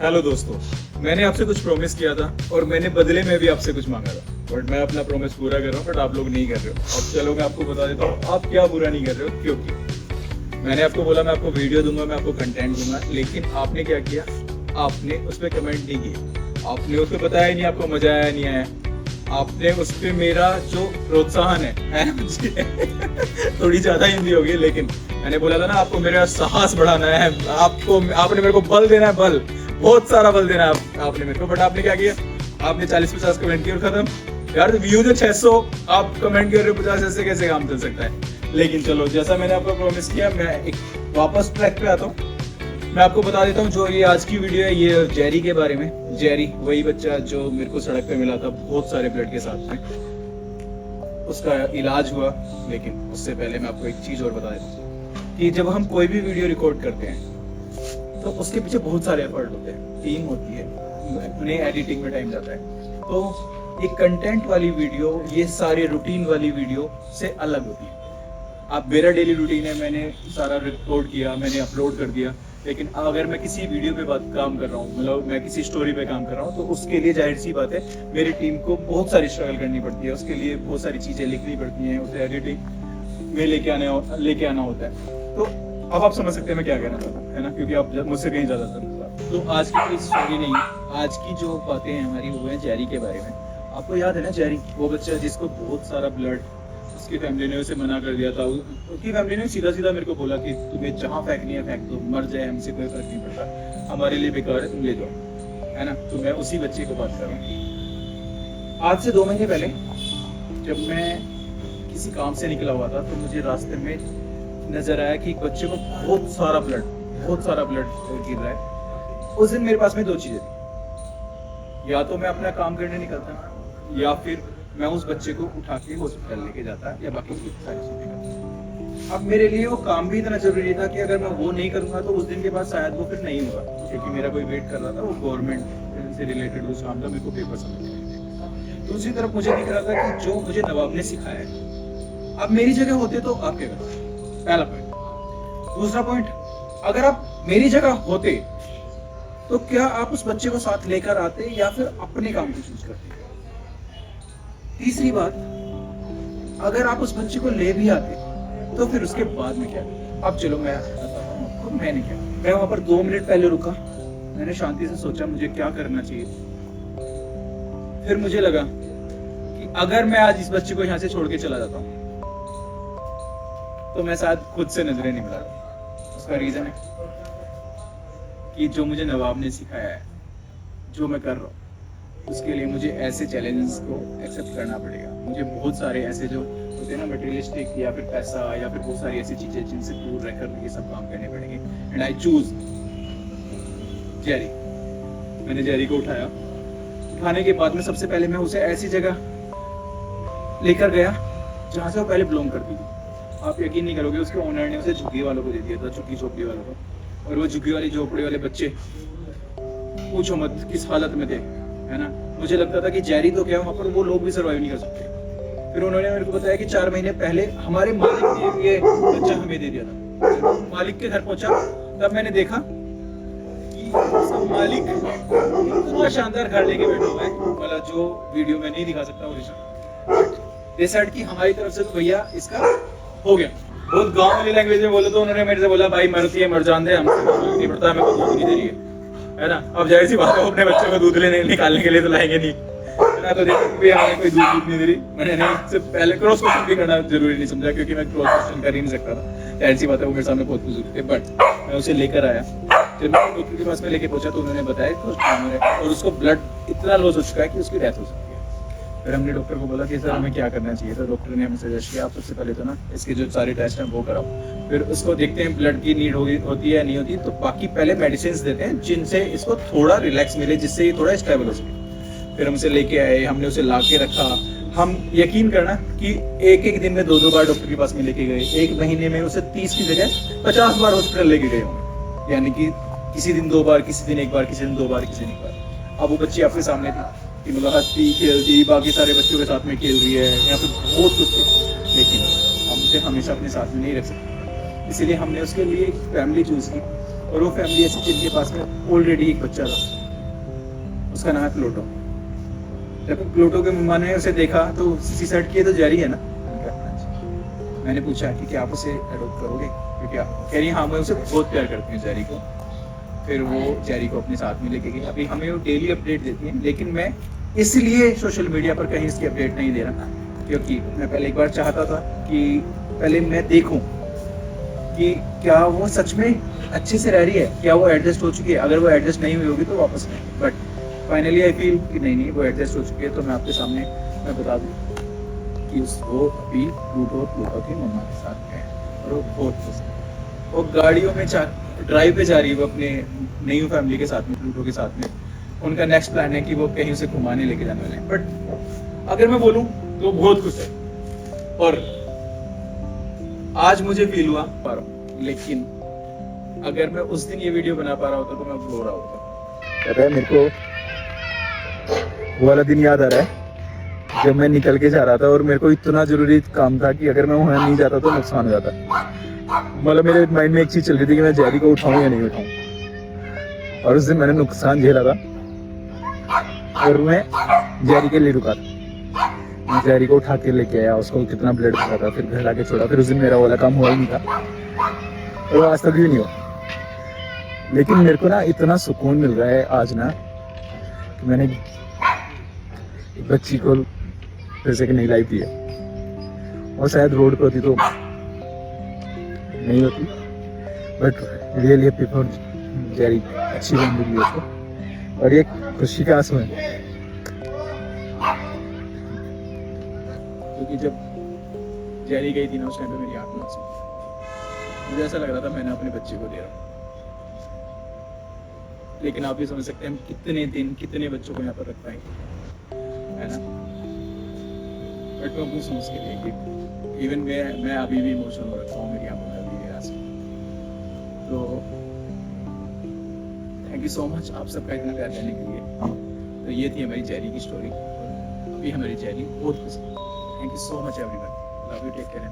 Hello दोस्तों, मैंने आपसे कुछ प्रॉमिस किया था और मैंने बदले में भी आपसे कुछ मांगा था, बट मैं अपना प्रॉमिस पूरा कर रहा हूँ, बट आप लोग नहीं कर रहे हो। अब चलो मैं आपको बता देता हूँ आप क्या पूरा नहीं कर रहे हो। क्योंकि मैंने आपको बोला मैं आपको वीडियो दूंगा, मैं आपको कंटेंट दूंगा, लेकिन आपने क्या किया, आपने उस पर कमेंट नहीं किया, आपने उस पर बताया नहीं आपको मजा आया नहीं आया, आपने उस पर मेरा जो प्रोत्साहन है थोड़ी ज्यादा हिंदी होगी, लेकिन मैंने बोला था ना आपको मेरा साहस बढ़ाना है, आपको आपने मेरे को बल देना है, बल बहुत सारा बल देना है आपने मेरे को। बट आपने क्या किया, आपने 40-50 कमेंट किए और खत्म। यार व्यूज है 600, आप कमेंट कर रहे हो 50, ऐसे कैसे काम चल सकता है। लेकिन चलो जैसा मैंने आपको प्रॉमिस किया, मैं एक वापस ट्रैक पे आता हूँ। मैं आपको बता देता हूँ जो ये आज की वीडियो है, ये जेरी के बारे में। जेरी वही बच्चा जो मेरे को सड़क पे मिला था बहुत सारे ब्लड के साथ में, उसका इलाज हुआ। लेकिन उससे पहले मैं आपको एक चीज और बता देता हूँ कि जब हम कोई भी वीडियो रिकॉर्ड करते हैं तो उसके पीछे बहुत सारे एफर्ट होते हैं, टीम होती है, उन्हें एडिटिंग में टाइम जाता है। तो एक कंटेंट वाली वीडियो ये सारे रूटीन वाली वीडियो से अलग होती है। आप मेरा डेली रूटीन है, मैंने सारा रिकॉर्ड किया, मैंने अपलोड कर दिया। लेकिन अगर मैं किसी वीडियो पे बात काम कर रहा हूँ, मतलब मैं किसी स्टोरी पे काम कर रहा हूँ, तो उसके लिए जाहिर सी बात है मेरी टीम को बहुत सारी स्ट्रगल करनी पड़ती है, उसके लिए बहुत सारी चीजें लिखनी पड़ती हैं, उसे एडिटिंग में लेके आना होता है। तो अब आप समझ सकते हैं मैं क्या कहना चाहता हूँ, है ना, क्योंकि आप मुझसे कहीं ज्यादा समझ। तो आज की कोई स्टोरी नहीं, आज की जो बातें हैं हमारी वो है जेरी के बारे में। आपको याद है ना जेरी, वो बच्चा जिसको बहुत सारा ब्लड, उसकी फैमिली ने उसे मना कर दिया था। उसकी फैमिली ने सीधा सीधा मेरे को बोला कि तुम्हें जहाँ फेंकनी है फेंक दो, मर जाए हमसे कोई फर्क नहीं पड़ता, हमारे लिए बेकार है, तुम ले जाओ, है ना। तो मैं उसी बच्चे को बात कर रहा हूँ। आज से 2 महीने पहले जब मैं किसी काम से निकला हुआ था, तो मुझे रास्ते में नजर आया कि एक बच्चे को बहुत सारा ब्लड गिर रहा है। उस दिन मेरे पास में 2 चीजें थी, या तो मैं अपना काम करने निकलता या फिर मैं उस बच्चे को उठा के हॉस्पिटल लेके जाता या बाकी की सारी चीजें करता। अब मेरे लिए वो काम भी इतना जरूरी था कि अगर मैं वो नहीं करूंगा तो उस दिन के बाद शायद वो फिर नहीं होगा, क्योंकि मेरा कोई वेट कर रहा था, वो गवर्नमेंट से रिलेटेड कुछ काम था, मेरे को पेपर समझ। दूसरी तरफ मुझे दिख रहा था कि जो मुझे नवाब ने सिखाया है, अब मेरी जगह होते तो आप क्या करते। पहला पॉइंट। दूसरा पॉइंट, अगर आप मेरी जगह होते तो क्या आप उस बच्चे को साथ लेकर आते या फिर अपने काम को चूज करते। तीसरी बात, अगर आप उस बच्चे को ले भी आते तो फिर उसके बाद में क्या। अब चलो मैं बताता हूँ तो मैंने क्या, मैं वहां पर 2 मिनट पहले रुका, मैंने शांति से सोचा मुझे क्या करना चाहिए। फिर मुझे लगा कि अगर मैं आज इस बच्चे को यहाँ से छोड़ के चला जाता हूँ तो मैं शायद खुद से नजरें नहीं मिला रहा। उसका रीजन है कि जो मुझे नवाब ने सिखाया है, जो मैं कर रहा हूँ, उसके लिए मुझे ऐसे चैलेंजेस को एक्सेप्ट करना पड़ेगा। मुझे बहुत सारे ऐसे जो होते हैं ना मटेरियलिस्टिक या फिर पैसा या फिर बहुत सारी ऐसी चीजें जिनसे दूर रहकर ये सब काम करने पड़ेंगे। And I choose Jerry. मैंने जेरी को उठाया। उठाने के बाद में सबसे पहले मैं उसे ऐसी जगह लेकर गया जहाँ से वो पहले बिलोंग करती थी। आप यकीन नहीं करोगे, उसके ओनर ने उसे झुग्गी वालों को दे दिया था, झुग्गी झोपड़ी वालों को। और वो झुग्गी वाली झोपड़ी वाले बच्चे पूछो मत किस हालत में थे, है ना। मुझे लगता था कि जेरी तो क्या, वहाँ पर वो लोग भी सर्वाइव नहीं कर सकते। फिर उन्होंने मेरे को बताया कि 4 महीने पहले हमारे मालिक ने ये बच्चा हमें दे दिया था। मालिक के घर पहुंचा तब मैंने देखा कि मालिक इतना शानदार घर लेके बैठा हुआ है, वाला जो वीडियो में नहीं दिखा सकता ओरिजिनल। डिसाइड की हमारी तरफ से तो भैया इसका हो गया। बहुत गांव वाली लैंग्वेज में बोले तो उन्होंने मेरे से बोला भाई मरती है मर जान दे, हमसे नहीं पड़ता, हमें को दूध नहीं दे रही है ना। अब जाहिर सी बात है, अपने बच्चों को दूध लेने निकालने के लिए तो लाएंगे नहीं, है ना। तो देखो भी हमें कोई दूध नहीं दे रही, मैंने नहीं इससे पहले क्रॉस क्वेश्चन भी करना जरूरी नहीं समझा, क्योंकि मैं क्रॉस क्वेश्चन कर ही नहीं सकता था। जाहिर सी बात है वो मेरे सामने बहुत बुजुर्ग थे। बट मैं उसे लेकर आया, जब मैं डॉक्टर के पास में लेके पहुंचा तो उन्होंने बताया कि और उसको ब्लड इतना लॉस हो चुका है कि उसकी डेथ हो सकती है। फिर हमने डॉक्टर को बोला कि सर हमें क्या करना चाहिए, तो डॉक्टर ने हमें सजेस्ट किया आप सबसे पहले तो ना इसके जो सारे टेस्ट हैं वो कराओ, फिर उसको देखते हैं ब्लड की नीड होती है या नहीं होती, तो बाकी पहले मेडिसिन देते हैं जिनसे इसको थोड़ा रिलैक्स मिले, जिससे ये थोड़ा स्टेबल हो सके। फिर हम उसे लेके आए, हमने उसे ला के रखा। हम यकीन करना कि एक दिन में 2 बार डॉक्टर के पास में लेके गए। 1 महीने में उसे 30 की जगह 50 बार हॉस्पिटल लेके गए होंगे, यानी कि किसी दिन 2 बार, किसी दिन 1 बार, किसी दिन 2 बार, किसी दिन 1 बार। अब वो बच्ची आपके सामने थी कि मतलब हंसती खेलती बाकी सारे बच्चों के साथ में खेल रही है, यहाँ पे बहुत कुछ थे, लेकिन हम उसे हमेशा अपने साथ में नहीं रख सकते। इसीलिए हमने उसके लिए एक फैमिली चूज की, और वो फैमिली ऐसी जिनके पास में ऑलरेडी एक बच्चा था, उसका नाम है प्लूटो। जब प्लूटो के मम्मा ने उसे देखा तो सुसाइड किए तो जेरी है ना। मैंने पूछा कि क्या आप उसे अडॉप्ट करोगे, क्योंकि कह रही हाँ मैं उसे बहुत प्यार करती हूँ जेरी को। फिर वो जेरी को अपने साथ में लेके गई। अभी हमें वो डेली अपडेट देती है, लेकिन मैं इसलिए सोशल मीडिया पर कहीं इसकी अपडेट नहीं दे रहा, क्योंकि मैं पहले एक बार चाहता था कि पहले मैं देखूं कि क्या वो सच में अच्छे से रह रही है, क्या वो एडजस्ट हो चुकी है। अगर वो एडजस्ट नहीं हुई होगी तो वापस नहीं, बट फाइनली आई फील कि नहीं वो एडजस्ट हो चुकी है। तो मैं आपके सामने मैं बता दूं कि वो अभी प्लूटो की मम्मा के साथ है और वो बहुत खुश है। वो गाड़ियों में ड्राइव पे जा रही है वो अपने नई फैमिली के साथ में, प्लूटो के साथ में। उनका नेक्स्ट प्लान है कि वो कहीं उसे घुमाने लेके जाने वाले हैं। बट अगर मैं बोलूं तो बहुत खुश है। और आज मुझे फील हुआ पा रहा हूं, लेकिन अगर मैं उस दिन ये वीडियो बना पा रहा होता तो मैं रो रहा होता। मेरे को वो वाला दिन याद आ रहा है जब मैं निकल के जा रहा था और मेरे को इतना जरूरी काम था कि अगर मैं वहां नहीं जाता तो नुकसान हो जाता। मतलब मेरे माइंड में एक चीज चल रही थी कि मैं जेरी को उठाऊं या नहीं उठाऊं। और उस दिन मैंने नुकसान झेला था और मैं जेरी के लिए रुका था। मैं जेरी को उठा के लेके आया, उसको कितना ब्लड लगा था, फिर घर लाके छोड़ा। फिर उस दिन मेरा वाला काम हुआ ही नहीं था और आज तक भी नहीं हुआ। लेकिन मेरे को ना इतना सुकून मिल रहा है आज ना कि मैंने एक बच्ची को फिर से एक नई लाइफ दी है। और शायद रोड पे होती तो नहीं होती, but really happy for Jerry, अच्छी जिंदगी है उसको और ये खुशी का आंसू है। क्योंकि जब जेरी गई थी ना उस टाइम पे मेरी आंख में आंसू, मुझे ऐसा लग रहा था मैंने अपने बच्चे को दे रहा हूँ। लेकिन आप भी समझ सकते हैं हम कितने दिन कितने बच्चों को यहाँ पर रख पाएंगे, है ना। बट मैं बहुत समझ के लिए कि इवन मैं अभी भी इमोशनल हो रखा हूँ, मेरी आंखों में अभी भी आंसू। तो थैंक यू सो मच आप सबका इतना प्यार देने के लिए। तो ये थी हमारी जेरी की स्टोरी। अभी हमारी जेरी बहुत खुश है। Thank you so much everyone, love you, take care.